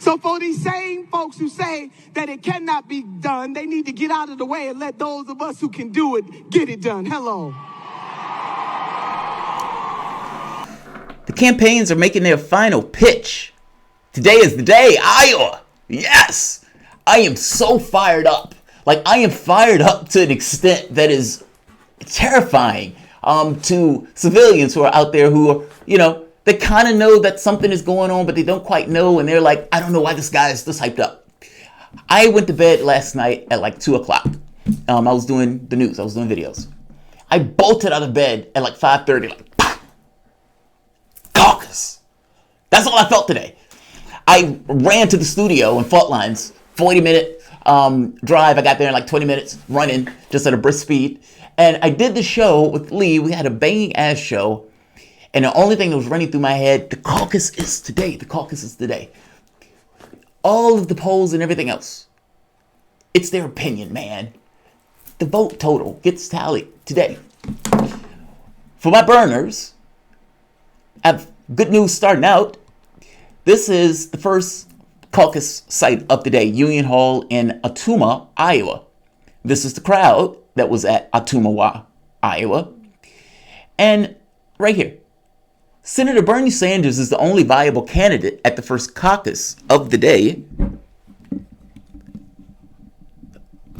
So for these same folks who say that it cannot be done, they need to get out of the way and let those of us who can do it get it done. Hello. The campaigns are making their final pitch. Today is the day, Iowa. Yes. I am so fired up. Like, I am fired up to an extent that is terrifying to civilians who are out there who are, they kind of know that something is going on, but they don't quite know. And they're like, I don't know why this guy is this hyped up. I went to bed last night at like 2 o'clock. I was doing the news. I was doing videos. I bolted out of bed at like 5:30, like, pah! Caucus. That's all I felt today. I ran to the studio in fault lines, 40-minute drive. I got there in like 20 minutes, running just at a brisk speed. And I did the show with Lee. We had a banging ass show. And the only thing that was running through my head, the caucus is today. The caucus is today. All of the polls and everything else, it's their opinion, man. The vote total gets tallied today. For my burners, I have good news starting out. This is the first caucus site of the day, Union Hall in Ottumwa, Iowa. This is the crowd that was at Ottumwa, Iowa. And right here, Senator Bernie Sanders is the only viable candidate at the first caucus of the day.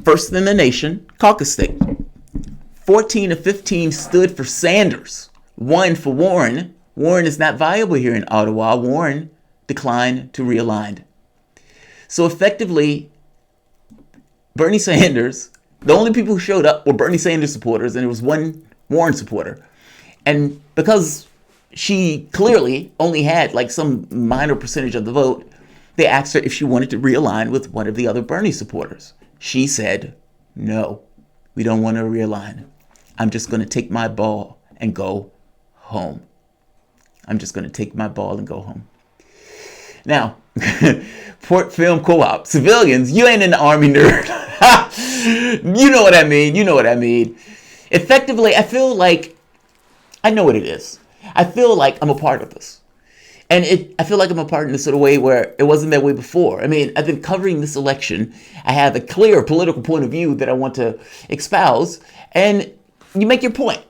First in the nation, caucus state. 14 of 15 stood for Sanders. 1 for Warren. Warren is not viable here in Ottawa. Warren declined to realign. So effectively, Bernie Sanders, the only people who showed up were Bernie Sanders supporters, and there was 1 Warren supporter. And because she clearly only had like some minor percentage of the vote, they asked her if she wanted to realign with one of the other Bernie supporters. She said, no, we don't want to realign. I'm just going to take my ball and go home. I'm just going to take my ball and go home. Now, Port Film Co-op, civilians, you ain't in the Army, nerd. You know what I mean. You know what I mean. Effectively, I feel like I know what it is. I feel like I'm a part of this. And I feel like I'm a part in this sort of way where it wasn't that way before. I mean, I've been covering this election. I have a clear political point of view that I want to espouse. And you make your point.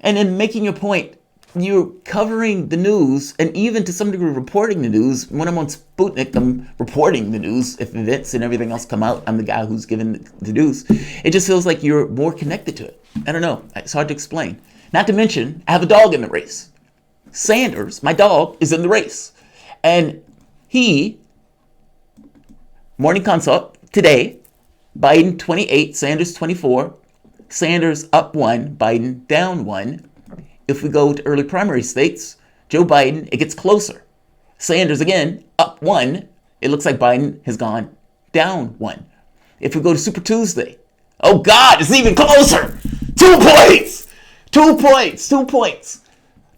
And in making your point, you're covering the news and even to some degree reporting the news. When I'm on Sputnik, I'm reporting the news. If events and everything else come out, I'm the guy who's giving the news. It just feels like you're more connected to it. I don't know. It's hard to explain. Not to mention, I have a dog in the race. Sanders, my dog, is in the race. And he, morning consult, today, Biden 28, Sanders 24, Sanders up 1, Biden down 1. If we go to early primary states, Joe Biden, it gets closer. Sanders, again, up 1. It looks like Biden has gone down 1. If we go to Super Tuesday, oh God, it's even closer. 2 points. 2 points. 2 points.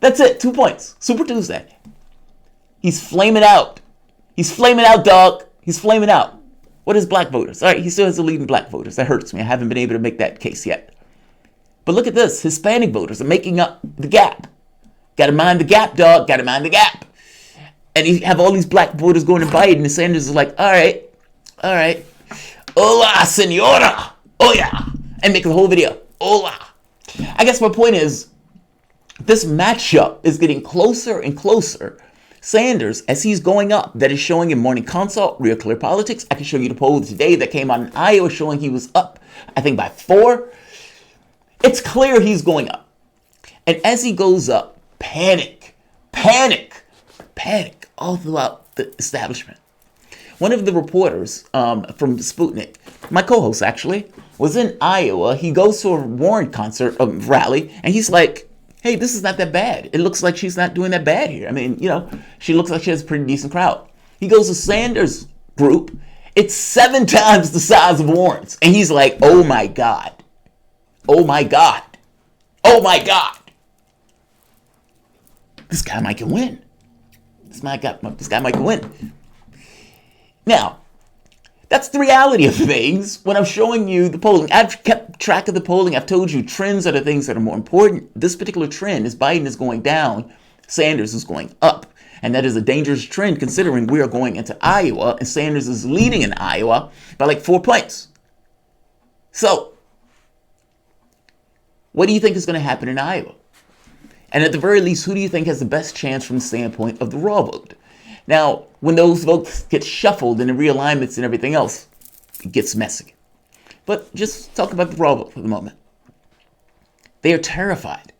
That's it. 2 points. Super Tuesday. He's flaming out. He's flaming out, dog. He's flaming out. What is black voters? All right, he still has the lead in black voters. That hurts me. I haven't been able to make that case yet. But look at this. Hispanic voters are making up the gap. Got to mind the gap, dog. Got to mind the gap. And you have all these black voters going to Biden, and Sanders is like, all right. Hola, senora. Oh, yeah. And make the whole video. Hola. I guess my point is, this matchup is getting closer and closer. Sanders, as he's going up, that is showing in Morning Consult, Real Clear Politics. I can show you the poll today that came out in Iowa showing he was up, I think, by 4. It's clear he's going up. And as he goes up, panic all throughout the establishment. One of the reporters from Sputnik, my co-host actually, was in Iowa. He goes to a Warren concert, rally, and he's like, hey, this is not that bad. It looks like she's not doing that bad here. I mean, she looks like she has a pretty decent crowd. He goes to Sanders' group. It's 7 times the size of Warren's. And he's like, oh my God. Oh my God. Oh my God. This guy might can win. This guy might can win. Now, that's the reality of things when I'm showing you the polling. I've kept track of the polling. I've told you trends are the things that are more important. This particular trend is Biden is going down, Sanders is going up. And that is a dangerous trend considering we are going into Iowa and Sanders is leading in Iowa by like 4 points. So, what do you think is going to happen in Iowa? And at the very least, who do you think has the best chance from the standpoint of the raw vote? Now, when those votes get shuffled and the realignments and everything else, it gets messy. But just talk about the raw vote for the moment. They are terrified.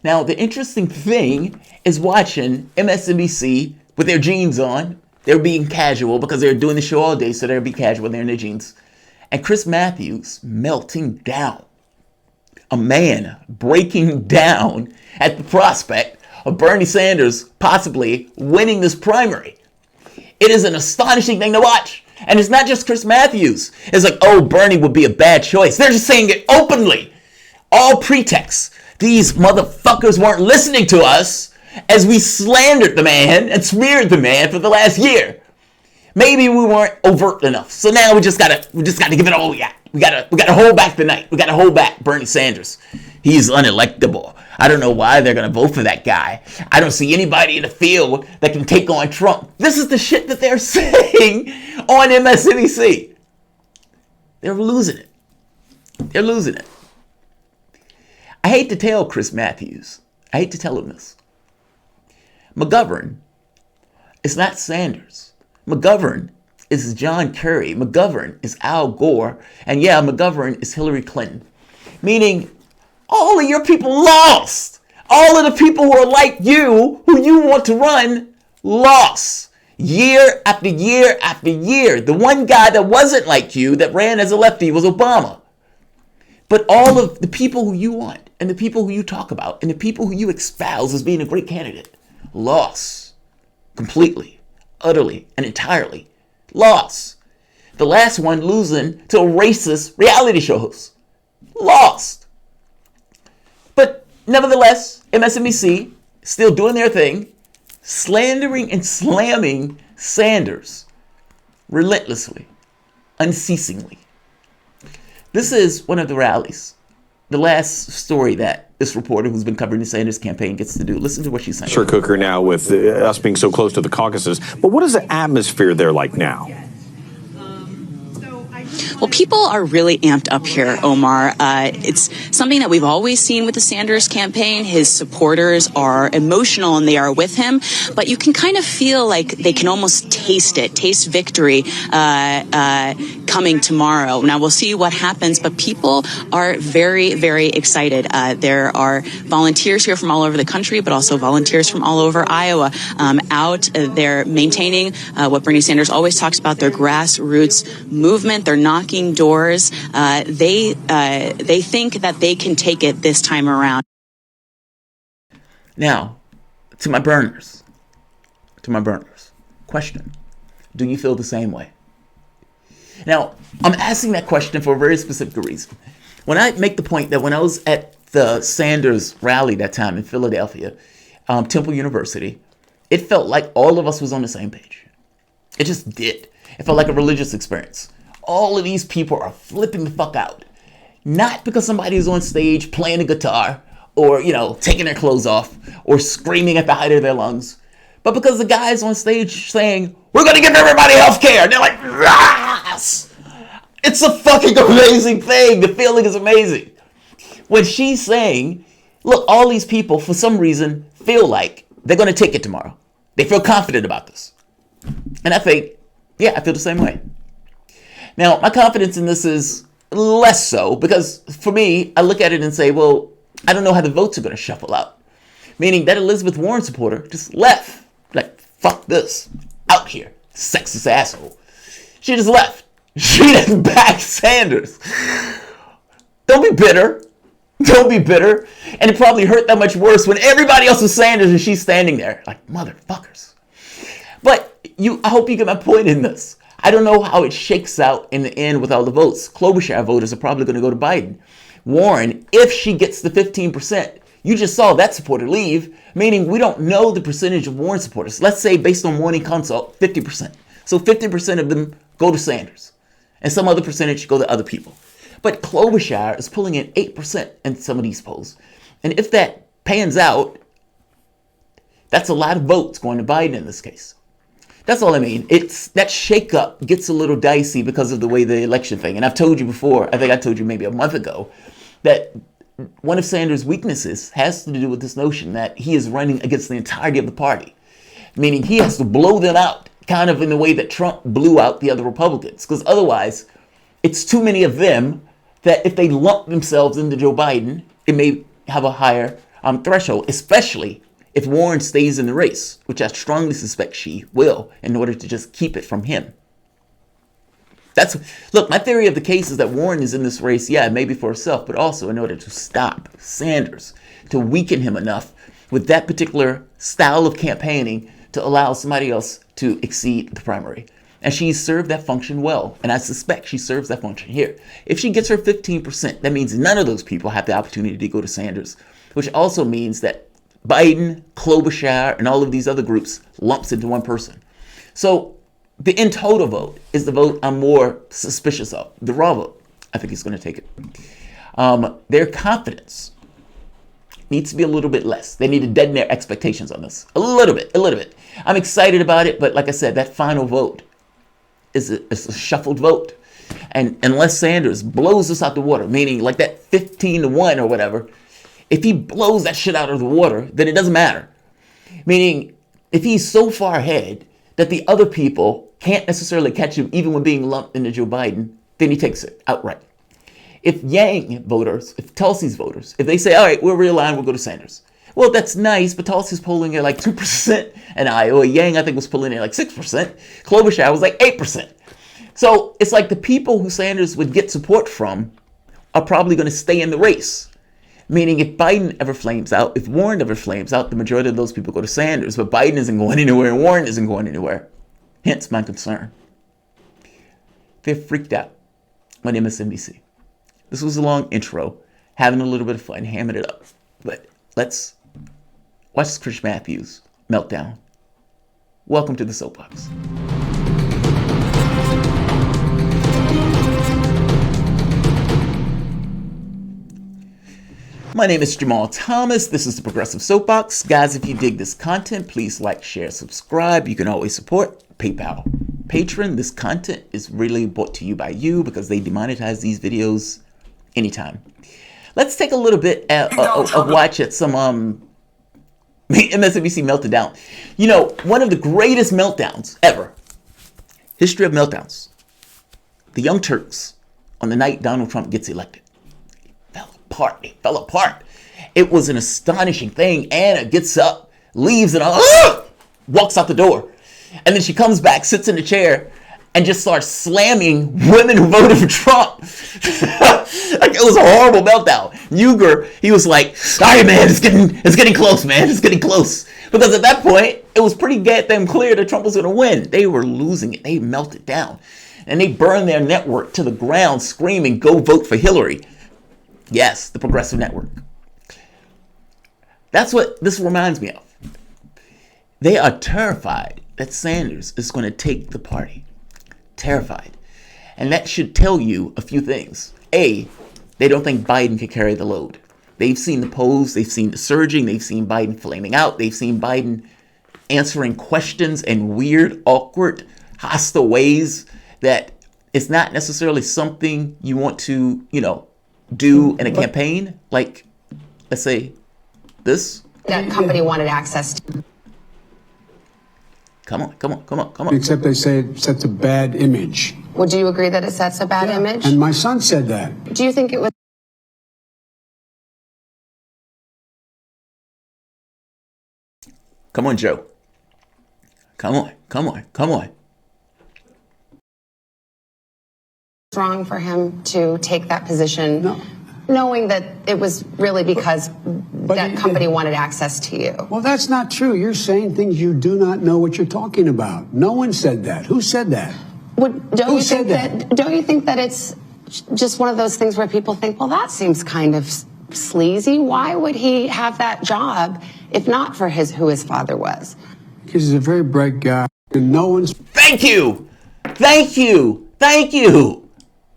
Now, the interesting thing is watching MSNBC with their jeans on. They're being casual because they're doing the show all day, so they'll be casual. They're in their jeans. And Chris Matthews melting down. A man breaking down at the prospect of Bernie Sanders possibly winning this primary. It is an astonishing thing to watch. And it's not just Chris Matthews. It's like, oh, Bernie would be a bad choice. They're just saying it openly. All pretext. These motherfuckers weren't listening to us as we slandered the man and smeared the man for the last year. Maybe we weren't overt enough. So now we just gotta give it all we got. We gotta hold back the night. We gotta hold back Bernie Sanders. He's unelectable. I don't know why they're gonna vote for that guy. I don't see anybody in the field that can take on Trump. This is the shit that they're saying on MSNBC. They're losing it. They're losing it. I hate to tell Chris Matthews. I hate to tell him this. McGovern is not Sanders. McGovern is John Kerry. McGovern is Al Gore. And yeah, McGovern is Hillary Clinton. Meaning, all of your people lost. All of the people who are like you, who you want to run, lost. Year after year after year. The one guy that wasn't like you, that ran as a lefty, was Obama. But all of the people who you want, and the people who you talk about, and the people who you espouse as being a great candidate, lost. Completely, utterly, and entirely. Lost. The last one losing to a racist reality show host. Lost. But nevertheless, MSNBC still doing their thing, slandering and slamming Sanders relentlessly, unceasingly. This is one of the rallies. The last story that this reporter who's been covering the Sanders campaign gets to do. Listen to what she's saying. Sure, Cooker, now with us being so close to the caucuses, but what is the atmosphere there like now? Well, people are really amped up here, Omar. It's something that we've always seen with the Sanders campaign. His supporters are emotional and they are with him, but you can kind of feel like they can almost taste victory coming tomorrow. Now, we'll see what happens, but people are very, very excited. There are volunteers here from all over the country, but also volunteers from all over Iowa out. They're maintaining what Bernie Sanders always talks about, their grassroots movement. They're knocking doors. They think that they can take it this time around. Now, to my burners, question: do you feel the same way? Now, I'm asking that question for a very specific reason. When I make the point that when I was at the Sanders rally that time in Philadelphia, Temple University, it felt like all of us was on the same page. It just did. It felt like a religious experience. All of these people are flipping the fuck out. Not because somebody is on stage playing a guitar or, taking their clothes off or screaming at the height of their lungs, but because the guy's on stage saying, we're going to give everybody health care. And they're like, yes! It's a fucking amazing thing. The feeling is amazing. When she's saying, look, all these people, for some reason, feel like they're going to take it tomorrow. They feel confident about this. And I think, yeah, I feel the same way. Now, my confidence in this is less so because for me, I look at it and say, well, I don't know how the votes are going to shuffle out. Meaning that Elizabeth Warren supporter just left. Like, fuck this. Out here. Sexist asshole. She just left. She didn't back Sanders. Don't be bitter. Don't be bitter. And it probably hurt that much worse when everybody else was Sanders and she's standing there. Like, motherfuckers. But I hope you get my point in this. I don't know how it shakes out in the end with all the votes. Klobuchar voters are probably going to go to Biden. Warren, if she gets the 15%, you just saw that supporter leave, meaning we don't know the percentage of Warren supporters. Let's say based on Morning Consult, 50%. So 50% of them go to Sanders. And some other percentage go to other people. But Klobuchar is pulling in 8% in some of these polls. And if that pans out, That's a lot of votes going to Biden in this case. That's all I mean. It's that shakeup gets a little dicey because of the way the election thing. And I've told you before, I think I told you maybe a month ago, that one of Sanders' weaknesses has to do with this notion that he is running against the entirety of the party, meaning he has to blow them out, kind of in the way that Trump blew out the other Republicans. Because otherwise, it's too many of them that if they lump themselves into Joe Biden, it may have a higher threshold, especially if Warren stays in the race, which I strongly suspect she will, in order to just keep it from him. Look, my theory of the case is that Warren is in this race, yeah, maybe for herself, but also in order to stop Sanders, to weaken him enough with that particular style of campaigning to allow somebody else to exceed the primary. And she's served that function well, and I suspect she serves that function here. If she gets her 15%, that means none of those people have the opportunity to go to Sanders, which also means that Biden, Klobuchar, and all of these other groups lumps into one person. So the in total vote is the vote I'm more suspicious of. The raw vote, I think he's going to take it. Their confidence needs to be a little bit less. They need to deaden their expectations on this. A little bit. I'm excited about it, but like I said, that final vote is a shuffled vote. And unless Sanders blows this out the water, meaning like that 15-1 or whatever, if he blows that shit out of the water, then it doesn't matter. Meaning, if he's so far ahead that the other people can't necessarily catch him even when being lumped into Joe Biden, then he takes it outright. If Yang voters, if Tulsi's voters, if they say, all right, we'll realign, we'll go to Sanders. Well, that's nice, but Tulsi's polling at like 2% in Iowa. Yang, I think, was polling at like 6%. Klobuchar was like 8%. So it's like the people who Sanders would get support from are probably going to stay in the race. Meaning if Biden ever flames out, if Warren ever flames out, the majority of those people go to Sanders, but Biden isn't going anywhere and Warren isn't going anywhere. Hence my concern. They're freaked out on MSNBC. This was a long intro, having a little bit of fun, hamming it up. But let's watch this Chris Matthews meltdown. Welcome to the Soapbox. My name is Jamal Thomas. This is the Progressive Soapbox. Guys, if you dig this content, please like, share, subscribe. You can always support PayPal, Patreon. This content is really brought to you by you because they demonetize these videos anytime. Let's take a little bit of watch at some MSNBC melted down. You know, one of the greatest meltdowns ever. History of meltdowns. The Young Turks on the night Donald Trump gets elected. They fell apart. It was an astonishing thing. Anna gets up, leaves, and walks out the door. And then she comes back, sits in the chair, and just starts slamming women who voted for Trump. Like, it was a horrible meltdown. Uyghur, he was like, all right, man, it's getting close, man. It's getting close. Because at that point, it was pretty goddamn clear that Trump was going to win. They were losing it. They melted down. And they burned their network to the ground, screaming, go vote for Hillary. Yes, the Progressive Network. That's what this reminds me of. They are terrified that Sanders is going to take the party. Terrified. And that should tell you a few things. A, they don't think Biden can carry the load. They've seen the polls, they've seen the surging, they've seen Biden flaming out, they've seen Biden answering questions in weird, awkward, hostile ways that it's not necessarily something you want to, do in a campaign, like, let's say, this. That company wanted access to. Come on. Except they say it sets a bad image. Well, do you agree that it sets a bad image? And my son said that. Do you think it was? Come on, Joe. Come on. Wrong for him to take that position, No. knowing that it was really because that company wanted access to you? Well, that's not true. You're saying things you do not know what you're talking about. No one said that. Who said that? Don't you think that it's just one of those things where people think, well, that seems kind of sleazy. Why would he have that job if not for who his father was? Because he's a very bright guy, and no one's. Thank you.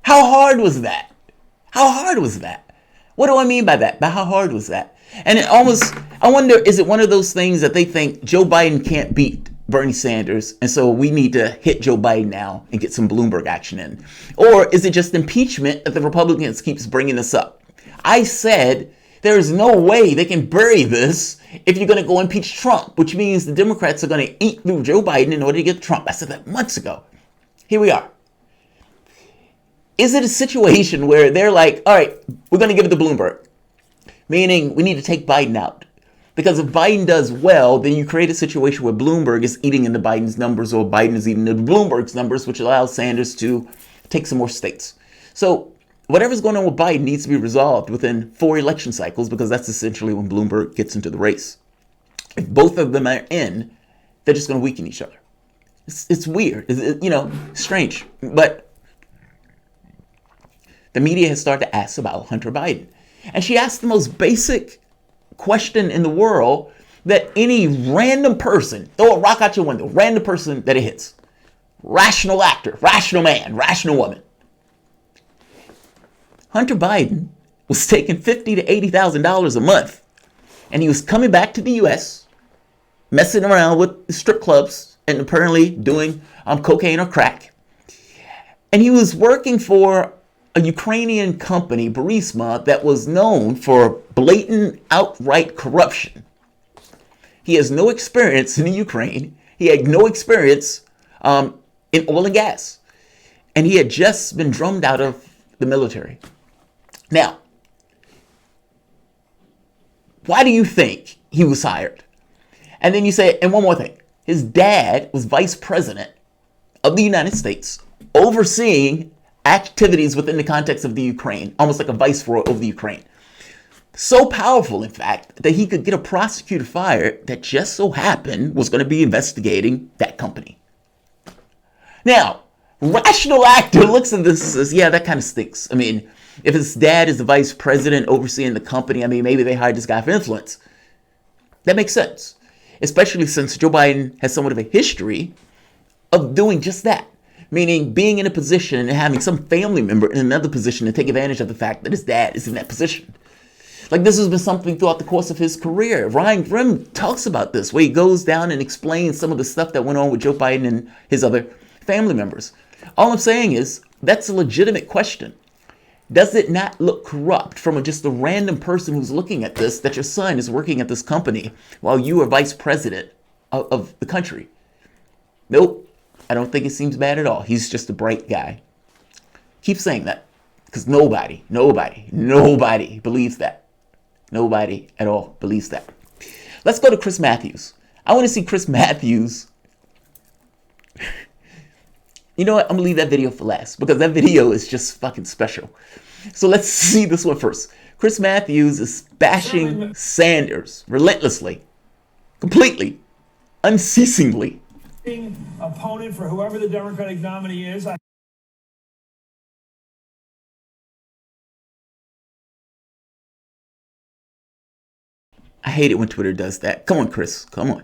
How hard was that? What do I mean by that? How hard was that? And it almost, I wonder, is it one of those things that they think Joe Biden can't beat Bernie Sanders, and so we need to hit Joe Biden now and get some Bloomberg action in? Or is it just impeachment that the Republicans keeps bringing this up? I said there is no way they can bury this if you're going to go impeach Trump, which means the Democrats are going to eat through Joe Biden in order to get Trump. I said that months ago. Here we are. Is it a situation where they're like, all right, we're going to give it to Bloomberg, meaning we need to take Biden out? Because if Biden does well, then you create a situation where Bloomberg is eating into Biden's numbers, or Biden is eating into Bloomberg's numbers, which allows Sanders to take some more states. So whatever's going on with Biden needs to be resolved within 4 election cycles, because that's essentially when Bloomberg gets into the race. If both of them are in, they're just going to weaken each other. It's weird, strange. But the media has started to ask about Hunter Biden. And she asked the most basic question in the world that any random person, throw a rock out your window, random person that it hits. Rational actor, rational man, rational woman. Hunter Biden was taking $50,000 to $80,000 a month, and he was coming back to the U.S., messing around with strip clubs and apparently doing cocaine or crack. And he was working for a Ukrainian company, Burisma, that was known for blatant, outright corruption. He has no experience in the Ukraine. He had no experience in oil and gas. And he had just been drummed out of the military. Now, why do you think he was hired? And then you say, and one more thing. His dad was vice president of the United States, overseeing activities within the context of the Ukraine, almost like a viceroy of the Ukraine. So powerful, in fact, that he could get a prosecutor fired that just so happened was going to be investigating that company. Now, rational actor looks at this and says, yeah, that kind of stinks. I mean, if his dad is the vice president overseeing the company, I mean, maybe they hired this guy for influence. That makes sense, especially since Joe Biden has somewhat of a history of doing just that. Meaning being in a position and having some family member in another position to take advantage of the fact that his dad is in that position. Like, this has been something throughout the course of his career. Ryan Grimm talks about this, where he goes down and explains some of the stuff that went on with Joe Biden and his other family members. All I'm saying is, that's a legitimate question. Does it not look corrupt from just a random person who's looking at this, that your son is working at this company while you are vice president of the country? Nope. I don't think it seems bad at all. He's just a bright guy. Keep saying that, because nobody believes that. Nobody at all believes that. Let's go to Chris Matthews. I want to see Chris Matthews. You know what? I'm going to leave that video for last, because that video is just fucking special. So let's see this one first. Chris Matthews is bashing Sanders relentlessly, completely, unceasingly. Opponent for whoever the Democratic nominee is. I hate it when Twitter does that. Come on, Chris. Come on.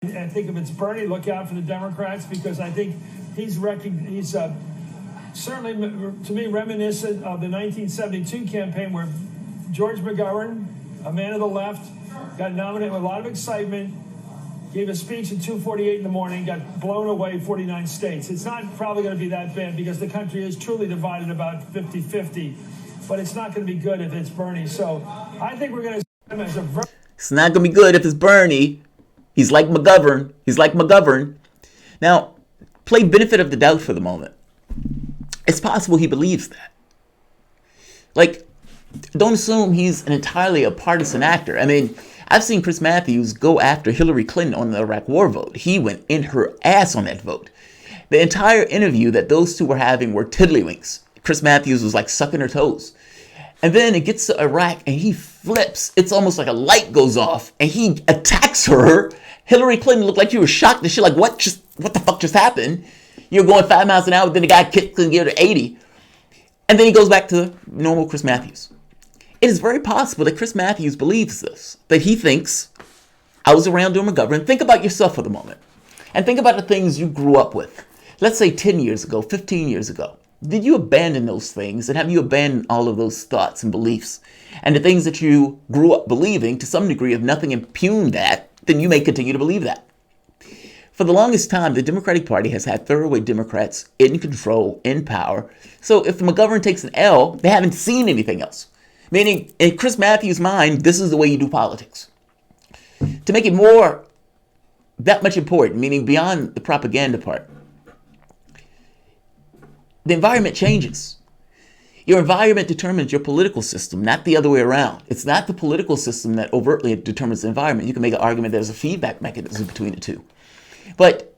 I think if it's Bernie, look out for the Democrats, because I think he's certainly, to me, reminiscent of the 1972 campaign where George McGovern, a man of the left, got nominated with a lot of excitement, gave a speech at 2:48 in the morning, got blown away 49 states. It's not probably going to be that bad, because the country is truly divided about 50-50. But it's not going to be good if it's Bernie. So I think we're going to see him as a... It's not going to be good if it's Bernie. He's like McGovern. Now, play benefit of the doubt for the moment. It's possible he believes that. Like, don't assume he's entirely a partisan actor. I mean, I've seen Chris Matthews go after Hillary Clinton on the Iraq War vote. He went in her ass on that vote. The entire interview that those two were having were tiddlywinks. Chris Matthews was like sucking her toes. And then it gets to Iraq and he flips. It's almost like a light goes off and he attacks her. Hillary Clinton looked like she was shocked and she like, what the fuck just happened? You're going 5 miles an hour, then the guy kicks and gives her 80. And then he goes back to normal Chris Matthews. It is very possible that Chris Matthews believes this, that he thinks, I was around during McGovern. Think about yourself for the moment. And think about the things you grew up with. Let's say 10 years ago, 15 years ago. did you abandon those things? And have you abandoned all of those thoughts and beliefs? And the things that you grew up believing, to some degree, if nothing impugned that, then you may continue to believe that. For the longest time, the Democratic Party has had thoroughweight Democrats in control, in power. So if McGovern takes an L, they haven't seen anything else. Meaning, in Chris Matthews' mind, this is the way you do politics. To make it more, that much important, meaning beyond the propaganda part, the environment changes. Your environment determines your political system, not the other way around. It's not the political system that overtly determines the environment. You can make an argument there's a feedback mechanism between the two. But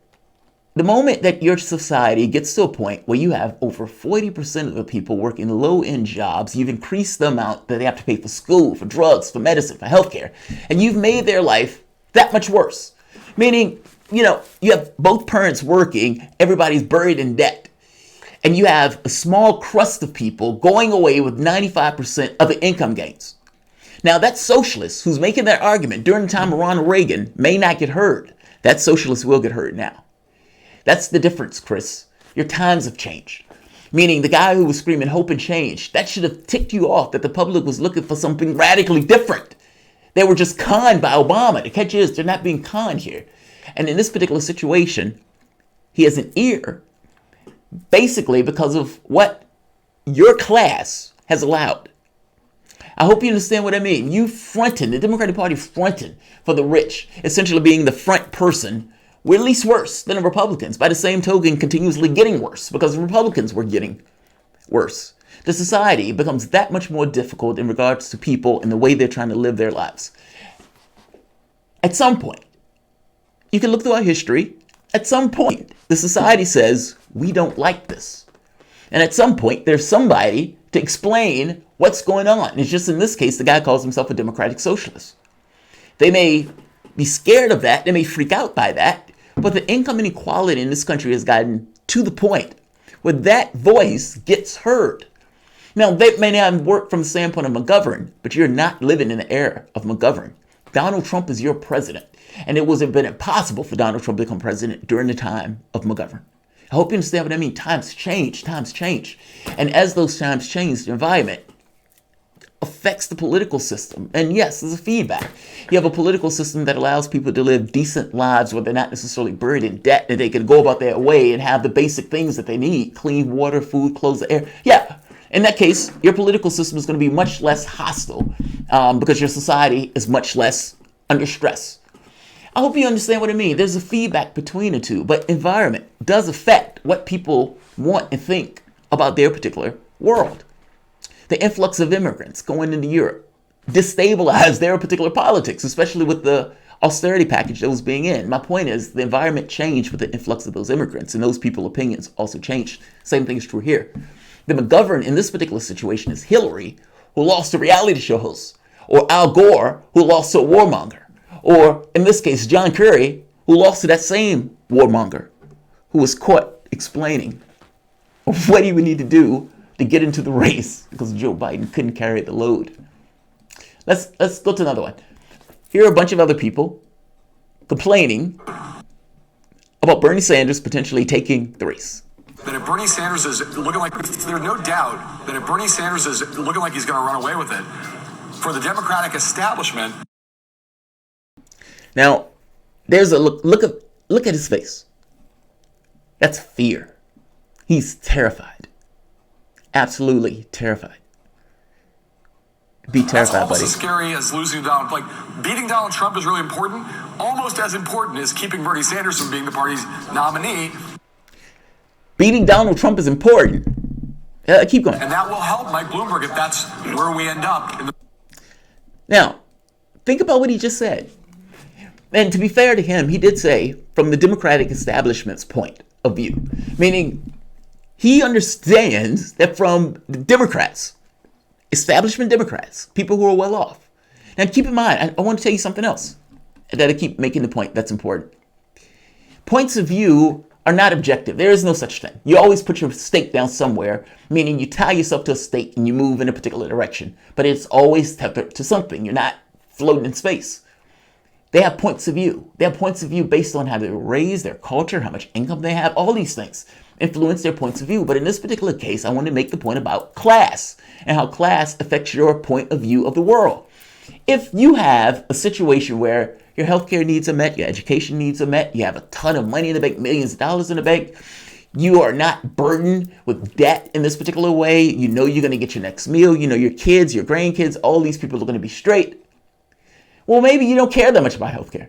the moment that your society gets to a point where you have over 40% of the people working low-end jobs, you've increased the amount that they have to pay for school, for drugs, for medicine, for healthcare, and you've made their life that much worse. Meaning, you have both parents working, everybody's buried in debt. And you have a small crust of people going away with 95% of the income gains. Now, that socialist who's making that argument during the time of Ronald Reagan may not get heard. That socialist will get heard now. That's the difference, Chris. Your times have changed. Meaning the guy who was screaming hope and change, that should have ticked you off that the public was looking for something radically different. They were just conned by Obama. The catch is they're not being conned here. And in this particular situation, he has an ear basically because of what your class has allowed. I hope you understand what I mean. You fronting, the Democratic Party fronting for the rich, essentially being the front person, we're at least worse than the Republicans. By the same token, continuously getting worse because the Republicans were getting worse. The society becomes that much more difficult in regards to people and the way they're trying to live their lives. At some point, you can look through our history. At some point, the society says, we don't like this. And at some point, there's somebody to explain what's going on. It's just in this case, the guy calls himself a democratic socialist. They may be scared of that. They may freak out by that. But the income inequality in this country has gotten to the point where that voice gets heard. Now, that may not work from the standpoint of McGovern, but you're not living in the era of McGovern. Donald Trump is your president. And it would have been impossible for Donald Trump to become president during the time of McGovern. I hope you understand what I mean. Times change. And as those times change, the environment affects the political system. And yes, there's a feedback. You have a political system that allows people to live decent lives where they're not necessarily buried in debt and they can go about their way and have the basic things that they need. Clean water, food, clothes, air. Yeah. In that case, your political system is going to be much less hostile because your society is much less under stress. I hope you understand what I mean. There's a feedback between the two, but environment does affect what people want and think about their particular world. The influx of immigrants going into Europe destabilized their particular politics, especially with the austerity package that was being in. My point is the environment changed with the influx of those immigrants, and those people's opinions also changed. Same thing is true here. The McGovern in this particular situation is Hillary, who lost to reality show hosts, or Al Gore, who lost to a warmonger. Or, in this case, John Kerry, who lost to that same warmonger, who was caught explaining what he would need to do to get into the race because Joe Biden couldn't carry the load. Let's go to another one. Here are a bunch of other people complaining about Bernie Sanders potentially taking the race. That if Bernie Sanders is looking like, there's no doubt that if Bernie Sanders is looking like he's going to run away with it, for the Democratic establishment. Now, there's a look at his face. That's fear. He's terrified. Absolutely terrified. Be terrified, buddy. That's almost as scary as losing Donald. Like, beating Donald Trump is really important. Almost as important as keeping Bernie Sanders from being the party's nominee. Beating Donald Trump is important. Keep going. And that will help Mike Bloomberg if that's where we end up. Now, think about what he just said. And to be fair to him, he did say from the Democratic establishment's point of view, meaning he understands that from the Democrats, establishment Democrats, people who are well off. Now, keep in mind, I want to tell you something else that I keep making the point that's important. Points of view are not objective. There is no such thing. You always put your stake down somewhere, meaning you tie yourself to a stake and you move in a particular direction. But it's always tethered to something. You're not floating in space. They have points of view. They have points of view based on how they were raised, their culture, how much income they have, all these things. influence their points of view. But in this particular case, I want to make the point about class and how class affects your point of view of the world. If you have a situation where your healthcare needs are met, your education needs are met, you have a ton of money in the bank, millions of dollars in the bank, you are not burdened with debt in this particular way, you know you're going to get your next meal, you know your kids, your grandkids, all these people are going to be straight. Well, maybe you don't care that much about healthcare.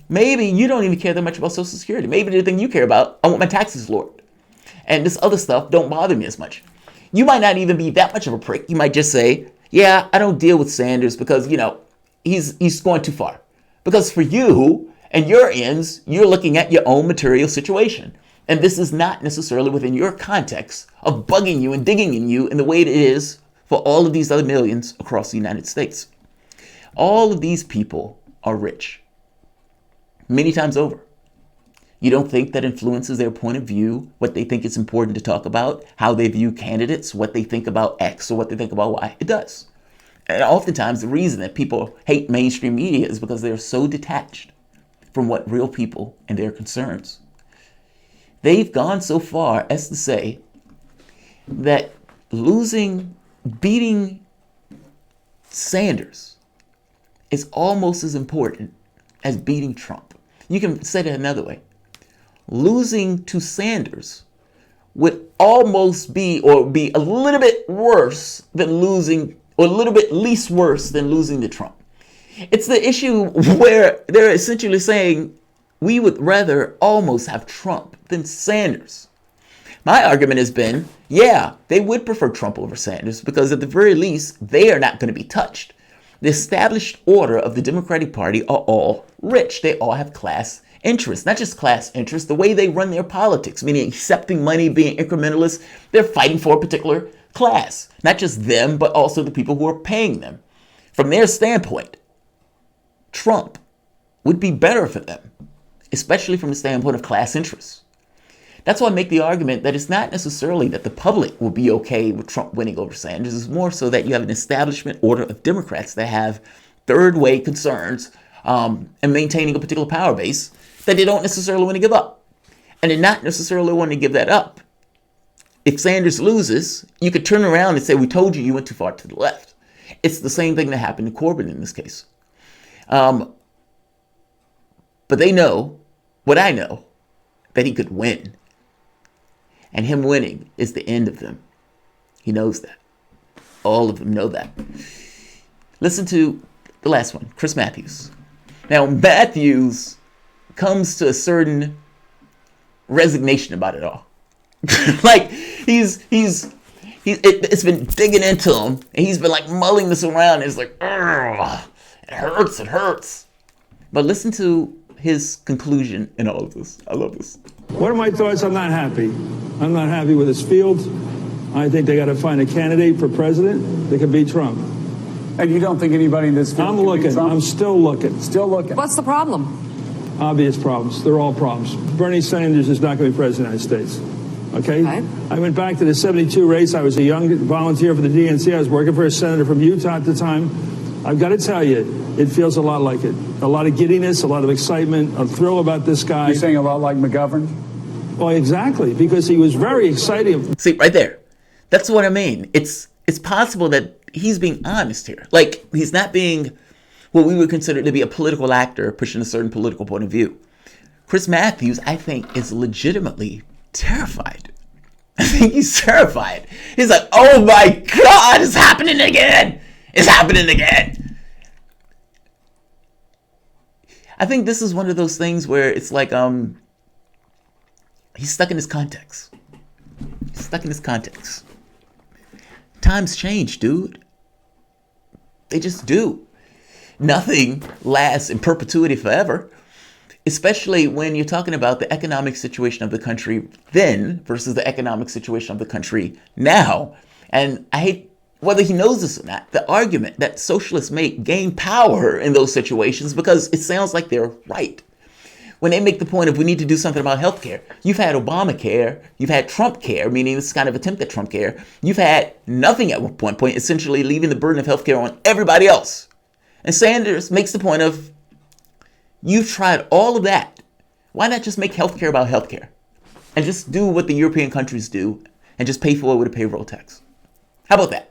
Maybe you don't even care that much about Social Security. Maybe the thing you care about, I want my taxes lowered. And this other stuff don't bother me as much. You might not even be that much of a prick. You might just say, yeah, I don't deal with Sanders because, he's going too far. Because for you and your ends, you're looking at your own material situation. And this is not necessarily within your context of bugging you and digging in you in the way it is for all of these other millions across the United States. All of these people are rich. Many times over. You don't think that influences their point of view, what they think is important to talk about, how they view candidates, what they think about X or what they think about Y? It does. And oftentimes the reason that people hate mainstream media is because they're so detached from what real people and their concerns. They've gone so far as to say that beating Sanders is almost as important as beating Trump. You can say it another way. Losing to Sanders would almost be a little bit worse than losing, or a little bit least worse than losing to Trump. It's the issue where they're essentially saying we would rather almost have Trump than Sanders. My argument has been, yeah, they would prefer Trump over Sanders because at the very least, they are not going to be touched. The established order of the Democratic Party are all rich. They all have class interests, not just class interests, the way they run their politics, meaning accepting money, being incrementalist. They're fighting for a particular class, not just them, but also the people who are paying them. From their standpoint, Trump would be better for them, especially from the standpoint of class interests. That's why I make the argument that it's not necessarily that the public will be okay with Trump winning over Sanders. It's more so that you have an establishment order of Democrats that have third way concerns and maintaining a particular power base that they don't necessarily want to give up. And they're not necessarily wanting to give that up. If Sanders loses, you could turn around and say, we told you went too far to the left. It's the same thing that happened to Corbyn in this case. But they know, what I know, that he could win. And him winning is the end of them. He knows that. All of them know that. Listen to the last one, Chris Matthews. Now, Matthews comes to a certain resignation about it all. Like, it's been digging into him, and he's been like mulling this around, and it's like, it hurts. But listen to his conclusion in all of this. I love this. What are my thoughts? I'm not happy. I'm not happy with this field. I think they got to find a candidate for president that can beat Trump. And you don't think anybody in this field I'm can looking. beat Trump? I'm still looking. Still looking. What's the problem? Obvious problems. They're all problems. Bernie Sanders is not going to be president of the United States. Okay? I went back to the 72 race. I was a young volunteer for the DNC. I was working for a senator from Utah at the time. I've got to tell you, it feels a lot like it. A lot of giddiness, a lot of excitement, a thrill about this guy. You're saying a lot like McGovern? Well, exactly, because he was very exciting. See, right there. That's what I mean. It's possible that he's being honest here. Like, he's not being what we would consider to be a political actor pushing a certain political point of view. Chris Matthews, I think, is legitimately terrified. I think he's terrified. He's like, oh my God, it's happening again. It's happening again. I think this is one of those things where it's like, he's stuck in his context. He's stuck in his context. Times change, dude. They just do. Nothing lasts in perpetuity forever, especially when you're talking about the economic situation of the country then versus the economic situation of the country now. And I hate, whether he knows this or not, the argument that socialists make gain power in those situations because it sounds like they're right. When they make the point of we need to do something about healthcare, you've had Obamacare, you've had Trump care, meaning this kind of attempt at Trump care. You've had nothing at one point, essentially leaving the burden of healthcare on everybody else. And Sanders makes the point of, you've tried all of that. Why not just make healthcare about healthcare? and just do what the European countries do and just pay for it with a payroll tax. How about that?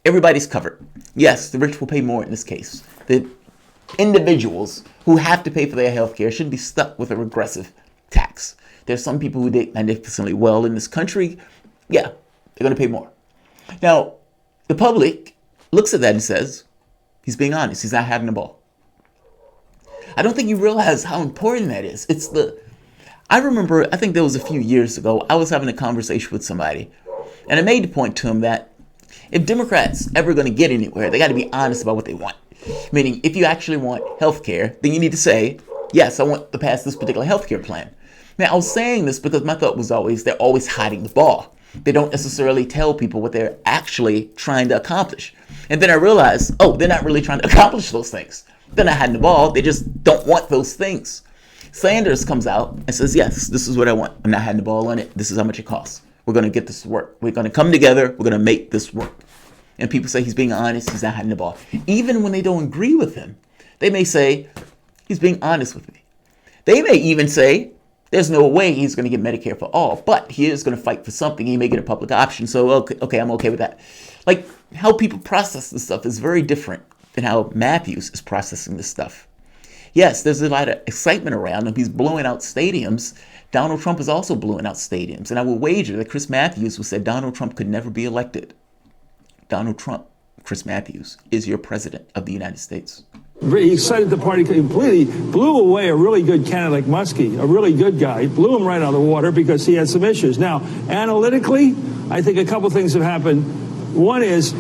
Everybody's covered. Yes, the rich will pay more in this case. The individuals who have to pay for their health care shouldn't be stuck with a regressive tax. There's some people who did magnificently well in this country. Yeah, they're going to pay more. Now, the public looks at that and says, he's being honest. He's not having the ball. I don't think you realize how important that is. I remember, I think there was a few years ago, I was having a conversation with somebody, and I made the point to him that if Democrats ever going to get anywhere, they got to be honest about what they want. Meaning, if you actually want health care, then you need to say, yes, I want to pass this particular health care plan. Now, I was saying this because my thought was always, they're always hiding the ball. They don't necessarily tell people what they're actually trying to accomplish. And then I realized, oh, they're not really trying to accomplish those things. They're not hiding the ball. They just don't want those things. Sanders comes out and says, yes, this is what I want. I'm not hiding the ball on it. This is how much it costs. We're going to get this to work. We're going to come together. We're going to make this work. And people say he's being honest. He's not hiding the ball. Even when they don't agree with him, they may say, he's being honest with me. They may even say, there's no way he's going to get Medicare for all, but he is going to fight for something. He may get a public option. So, okay, I'm okay with that. Like, how people process this stuff is very different than how Matthews is processing this stuff. Yes, there's a lot of excitement around him. He's blowing out stadiums. Donald Trump is also blowing out stadiums. And I will wager that Chris Matthews, who said Donald Trump could never be elected, Donald Trump, Chris Matthews, is your president of the United States. He excited the party completely, blew away a really good candidate like Muskie, a really good guy. He blew him right out of the water because he had some issues. Now, analytically, I think a couple things have happened. One is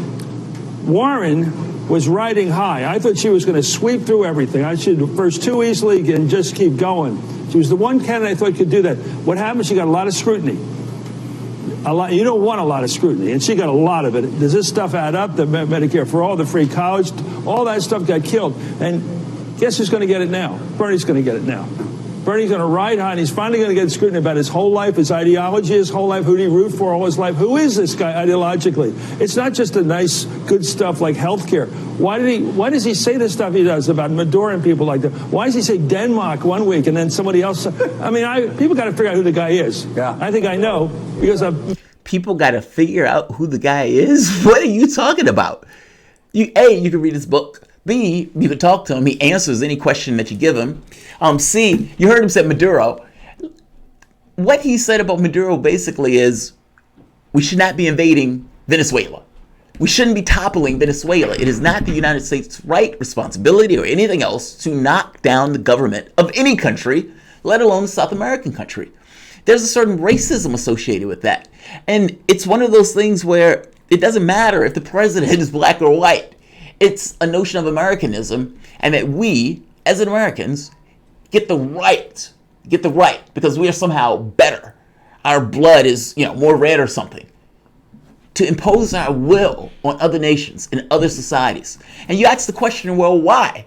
Warren was riding high. I thought she was going to sweep through everything. I should first too easily and just keep going. She was the one candidate I thought could do that. What happened? She got a lot of scrutiny. A lot. You don't want a lot of scrutiny, and she got a lot of it. Does this stuff add up? The Medicare for all, the free college, all that stuff got killed. And guess who's going to get it now? Bernie's going to get it now. Bernie's going to ride high, and he's finally going to get scrutiny about his whole life, his ideology, his whole life, who did he root for all his life? Who is this guy ideologically? It's not just the nice, good stuff like health care. Why does he say the stuff he does about Maduro and people like that? Why does he say Denmark one week and then somebody else? I mean, people got to figure out who the guy is. Yeah. I think I know because people got to figure out who the guy is? What are you talking about? You can read his book. B, you can talk to him. He answers any question that you give him. C, you heard him say Maduro. What he said about Maduro basically is we should not be invading Venezuela. We shouldn't be toppling Venezuela. It is not the United States' right, responsibility, or anything else to knock down the government of any country, let alone a South American country. There's a certain racism associated with that. And it's one of those things where it doesn't matter if the president is black or white. It's a notion of Americanism, and that we, as Americans, get the right, because we are somehow better. Our blood is, more red or something. To impose our will on other nations and other societies. And you ask the question, well, why?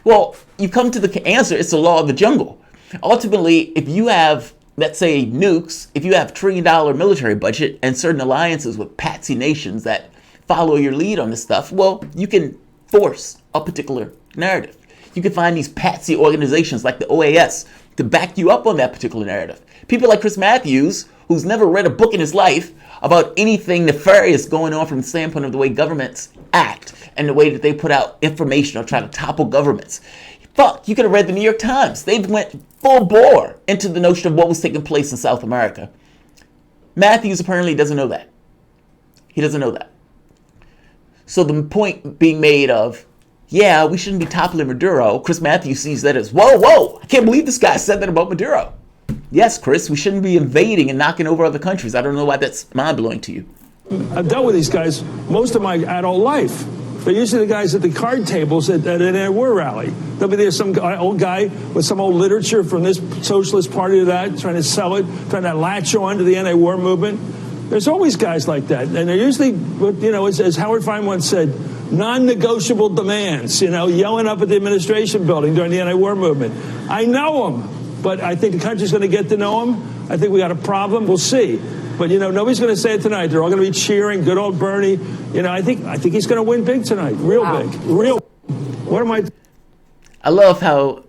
Well, you come to the answer, it's the law of the jungle. Ultimately, if you have, let's say, nukes, if you have $1 trillion military budget and certain alliances with patsy nations that follow your lead on this stuff, well, you can force a particular narrative. You can find these patsy organizations like the OAS to back you up on that particular narrative. People like Chris Matthews, who's never read a book in his life about anything nefarious going on from the standpoint of the way governments act and the way that they put out information or try to topple governments. Fuck, you could have read the New York Times. They went full bore into the notion of what was taking place in South America. Matthews apparently doesn't know that. He doesn't know that. So the point being made of, yeah, we shouldn't be toppling Maduro, Chris Matthews sees that as, whoa, I can't believe this guy said that about Maduro. Yes, Chris, we shouldn't be invading and knocking over other countries. I don't know why that's mind-blowing to you. I've dealt with these guys most of my adult life. They're usually the guys at the card tables at an anti-war rally. There'll be there some old guy with some old literature from this socialist party to that, trying to sell it, trying to latch on to the anti-war movement. There's always guys like that. And they're usually, as Howard Fine once said, non-negotiable demands, yelling up at the administration building during the anti-war movement. I know them, but I think the country's going to get to know them. I think we got a problem. We'll see. But, nobody's going to say it tonight. They're all going to be cheering. Good old Bernie. I think he's going to win big tonight. Real big. Real. What am I? I love how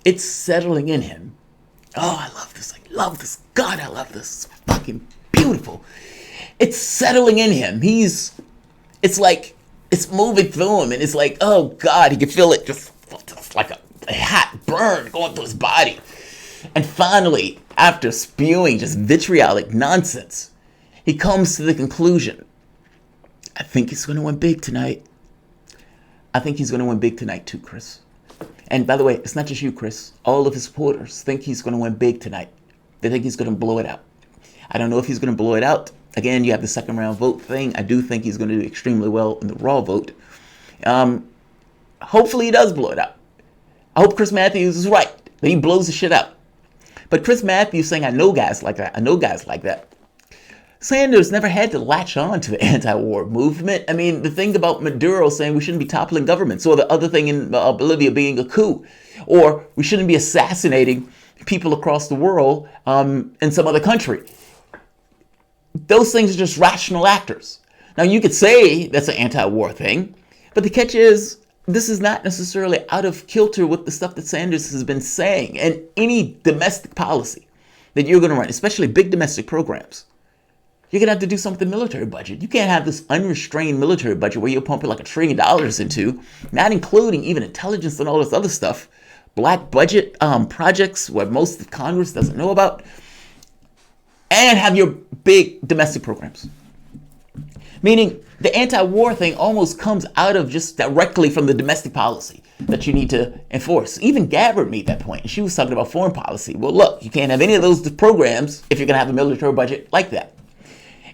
it's settling in him. Oh, I love this. I love this. God, I love this. It's fucking beautiful. It's settling in him. It's like, it's moving through him. And it's like, oh God, he can feel it just like a hot burn going through his body. And finally, after spewing just vitriolic nonsense, he comes to the conclusion, I think he's going to win big tonight. I think he's going to win big tonight too, Chris. And by the way, it's not just you, Chris. All of his supporters think he's going to win big tonight. They think he's going to blow it out. I don't know if he's going to blow it out. Again, you have the second round vote thing. I do think he's going to do extremely well in the raw vote. Hopefully he does blow it out. I hope Chris Matthews is right, that he blows the shit out. But Chris Matthews saying, I know guys like that. I know guys like that. Sanders never had to latch on to the anti-war movement. I mean, the thing about Maduro saying we shouldn't be toppling governments, or the other thing in Bolivia being a coup, or we shouldn't be assassinating people across the world in some other country. Those things are just rational actors. Now, you could say that's an anti-war thing, but the catch is, this is not necessarily out of kilter with the stuff that Sanders has been saying. And any domestic policy that you're going to run, especially big domestic programs, you're going to have to do something with the military budget. You can't have this unrestrained military budget where you're pumping like $1 trillion into, not including even intelligence and all this other stuff, black budget projects where most of Congress doesn't know about, and have your big domestic programs. Meaning the anti-war thing almost comes out of just directly from the domestic policy that you need to enforce. Even Gabbard made that point. She was talking about foreign policy. Well, look, you can't have any of those programs if you're going to have a military budget like that.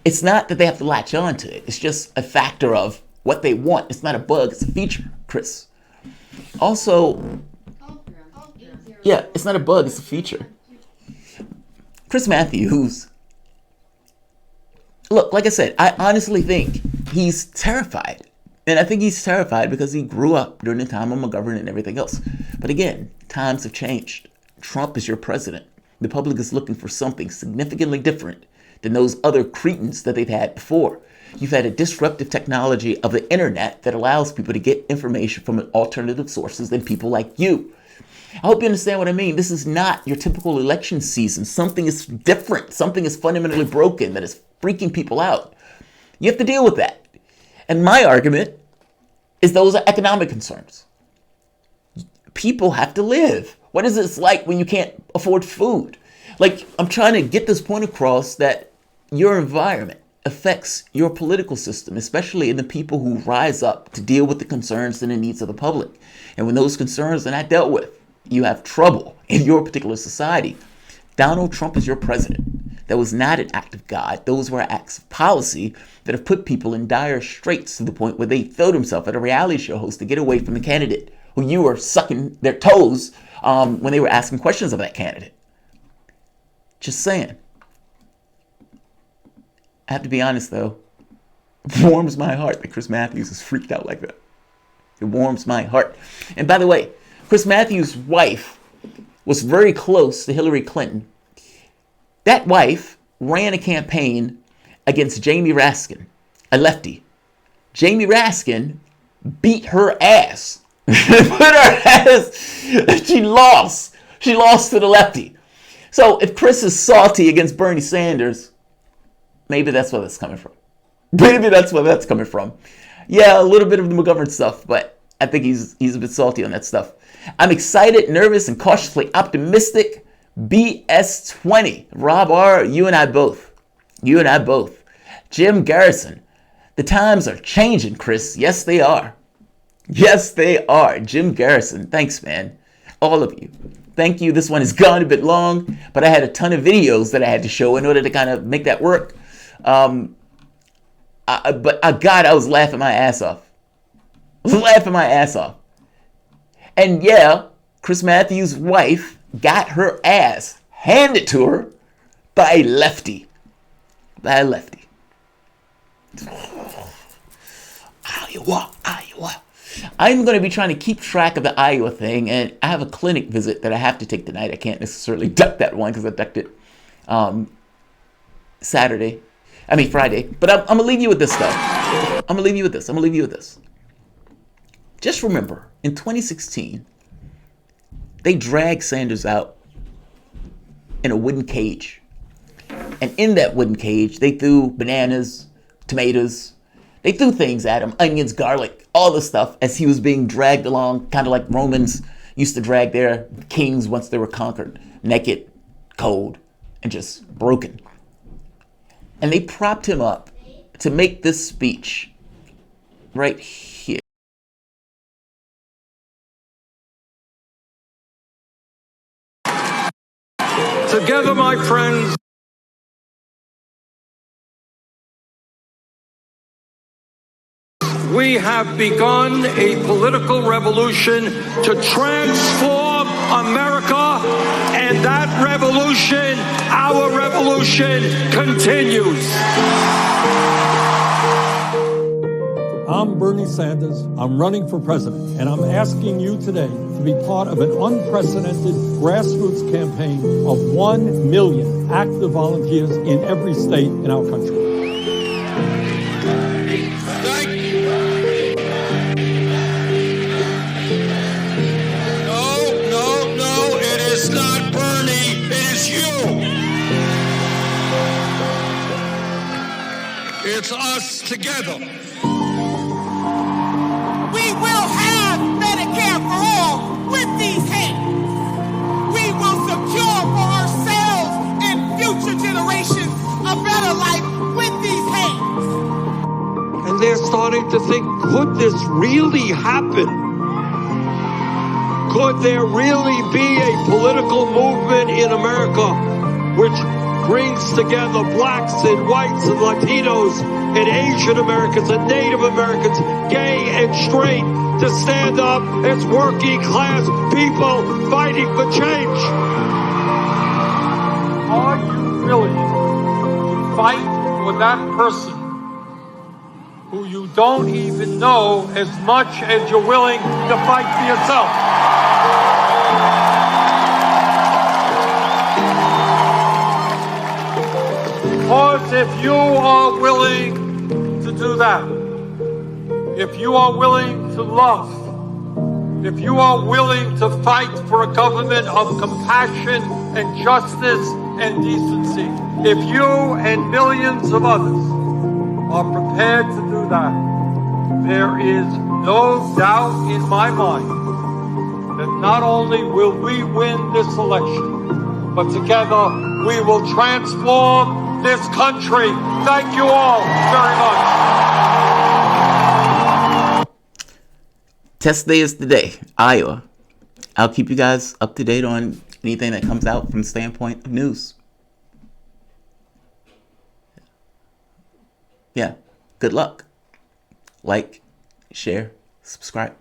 It's not that they have to latch on to it. It's just a factor of what they want. It's not a bug. It's a feature, Chris. Also, yeah, it's not a bug. It's a feature. Chris Matthews, look, like I said, I honestly think he's terrified. And I think he's terrified because he grew up during the time of McGovern and everything else. But again, times have changed. Trump is your president. The public is looking for something significantly different than those other cretins that they've had before. You've had a disruptive technology of the internet that allows people to get information from alternative sources than people like you. I hope you understand what I mean. This is not your typical election season. Something is different. Something is fundamentally broken that is freaking people out. You have to deal with that. And my argument is those are economic concerns. People have to live. What is it like when you can't afford food? Like, I'm trying to get this point across that your environment affects your political system, especially in the people who rise up to deal with the concerns and the needs of the public. And when those concerns are not dealt with, you have trouble in your particular society. Donald Trump is your president. That was not an act of God. Those were acts of policy that have put people in dire straits to the point where they throw themselves at a reality show host to get away from the candidate who you were sucking their toes when they were asking questions of that candidate. Just saying. I have to be honest, though. It warms my heart that Chris Matthews is freaked out like that. It warms my heart. And by the way, Chris Matthews' wife was very close to Hillary Clinton. That wife ran a campaign against Jamie Raskin, a lefty. Jamie Raskin beat her ass. Put her ass. She lost. She lost to the lefty. So if Chris is salty against Bernie Sanders, maybe that's where that's coming from. Maybe that's where that's coming from. Yeah, a little bit of the McGovern stuff, but I think he's a bit salty on that stuff. I'm excited, nervous, and cautiously optimistic. BS20. Rob R., you and I both. You and I both. Jim Garrison. The times are changing, Chris. Yes, they are. Yes, they are. Jim Garrison. Thanks, man. All of you. Thank you. This one has gone a bit long, but I had a ton of videos that I had to show in order to kind of make that work. God, I was laughing my ass off. Laughing my ass off. And yeah, Chris Matthews' wife got her ass handed to her by a lefty. By a lefty. Iowa. I'm going to be trying to keep track of the Iowa thing, and I have a clinic visit that I have to take tonight. I can't necessarily duck that one because I ducked it Friday. But I'm going to leave you with this, though. I'm going to leave you with this. Just remember, in 2016, They dragged Sanders out in a wooden cage. And in that wooden cage, they threw bananas, tomatoes. They threw things at him, onions, garlic, all the stuff as he was being dragged along, kind of like Romans used to drag their kings once they were conquered, naked, cold, and just broken. And they propped him up to make this speech right here. Together, my friends, we have begun a political revolution to transform America, and that revolution, our revolution, continues. I'm Bernie Sanders. I'm running for president, and I'm asking you today to be part of an unprecedented grassroots campaign of 1 million active volunteers in every state in our country. No, it is not Bernie, it is you. It's us together. We will have Medicare for all with these hands. We will secure for ourselves and future generations a better life with these hands. And they're starting to think, could this really happen? Could there really be a political movement in America which brings together blacks and whites and Latinos and Asian Americans and Native Americans, gay and straight, to stand up as working class people fighting for change? Are you willing to fight for that person who you don't even know as much as you're willing to fight for yourself? Because if you are willing to do that, if you are willing to love, if you are willing to fight for a government of compassion and justice and decency, if you and millions of others are prepared to do that, there is no doubt in my mind that not only will we win this election, but together we will transform this country. Thank you all very much. Test day is today, Iowa. I'll keep you guys up to date on anything that comes out from the standpoint of news. Yeah, good luck. Like, share, subscribe.